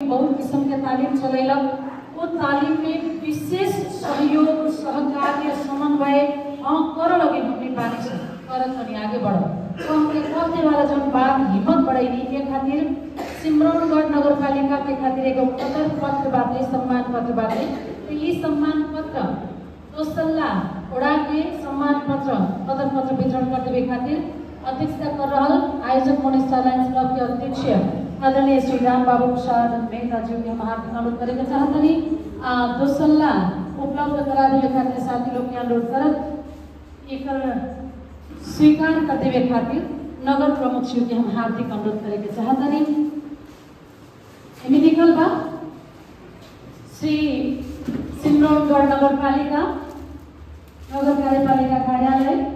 बहुत किस्म के तालीम चलैलक। वो तालीम में विशेष सहयोग सहकार्य समन्वय कर लगे हमने पानी से करत तनी आगे बढ़ तो हमके कहते वाला जन बात हिम्मत बढ़ाई के खातिर सिमरौनगढ़ नगरपालिका के खातिर एगो कदर पत्र बाटे सम्मान पत्र बाटे। तो ये सम्मान पत्र दोसल्ला ओड़ा के सम्मान पत्र कदर पत्र वितरण कर देवे खातिर अध्यक्षता कर रहा आयोजक मोनिस्टर लायंस क्लब के अध्यक्ष आदरणीय श्री राम बाबू प्रसाद मेहता जी के हम हार्दिक अनुरोध करेंगे चाहतनी दोसल्ला उपलब्ध करा देवे खातिर साथी लोग के अनुरोध करत एक स्वीकार कर देवे खातिर नगर प्रमुख जी के हम हार्दिक अनुरोध करेंगे चाहतनी एमे निकल बा श्री सिमरौनगढ़ नगरपालिका नगर कार्यपालिका कार्यालय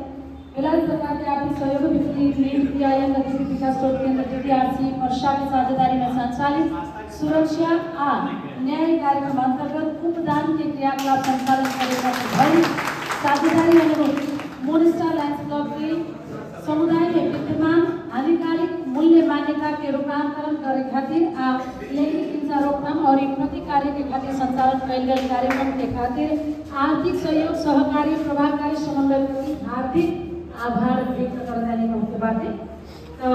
बेलारी सरकार के आर्थिक सहयोग विपरीत नीति आयोग गतिविधि विकास स्रोत केंद्र DDRC वर्षा की साझेदारी में संचालित सुरक्षा आ न्याय कार्यक्रम अंतर्गत उपदान के क्रियाकलाप संचालन करेगा साझेदारी अनुरूप मोनिस्टर लायंस क्लब के समुदाय में विद्यमान हानिकारक मूल्य मान्यता के रूपांतरण करे खातिर आ लैंगिक हिंसा रोकथाम और प्रतिकार्य के खातिर संचालन कयल गेल कार्यक्रम के खातिर आर्थिक सहयोग सहकारी प्रभावकारी समन्वय प्रति हार्दिक आभार व्यक्त करने के बाद तो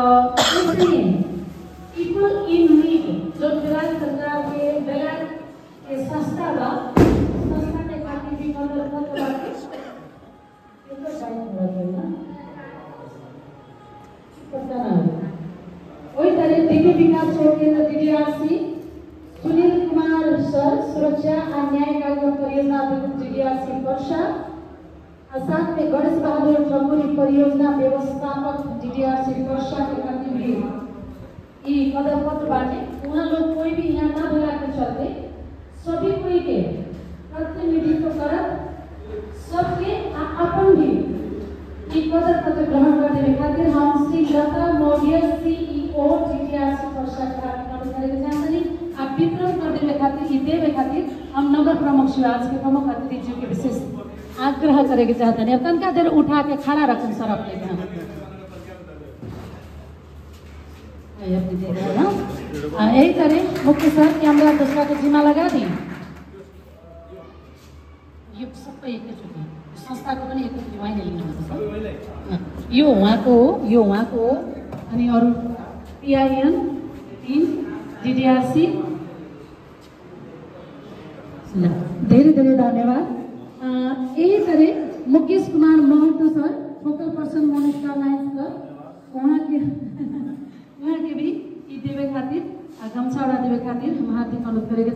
इसलिए पीपल इन नीड जो बेलारी सरकार के बेलार के संस्था बा संस्था के खातिर भी मदद करते बाटे ये तो साइन हो रहा है ना पता ना वही तरह दिव्य विकास स्रोत केंद्र DDRC सुनील कुमार सर सुरक्षा और न्याय कार्यक्रम परियोजना अधिकृत DDRC वर्षा साथ में गणेश बहादुर ठकुरी परियोजना व्यवस्थापक DDRC वर्षा के खातिर भी ये कदर पत्र बाटे। वहाँ लोग कोई भी यहाँ ना बुला के चलते सभी कोई के प्रतिनिधित्व करत सबके अपन भी ये कदर पत्र ग्रहण कर देवे खातिर हम श्री लता मौर्य CEO DDRC वर्षा के अनुरोध करेंगे चाहते आप वितरण कर देवे खातिर ये देवे खातिर हम नगर प्रमुख श्री आज के प्रमुख अतिथि जी के विशेष आग्रह करेंगे चाहते हैं तनका देर उठा के खड़ा रखन सर अपने ध्यान यही तरह मुख्य सर कैमरा दूसरा के जिम्मा लगा दी ये सब एक संस्था को पनि एक जिम्मा नहीं लेना यो वहाँ को अनि अरु PIN टीम DDRC धेरै धेरै धन्यवाद। यही तरह मुकेश कुमार महतो सर फोकल पर्सन मोनिस्टर लायंस क्लब वहाँ के भी देवे खातिर गमछा देवे खातिर हम हार्दिक अनुरोध करेंगे।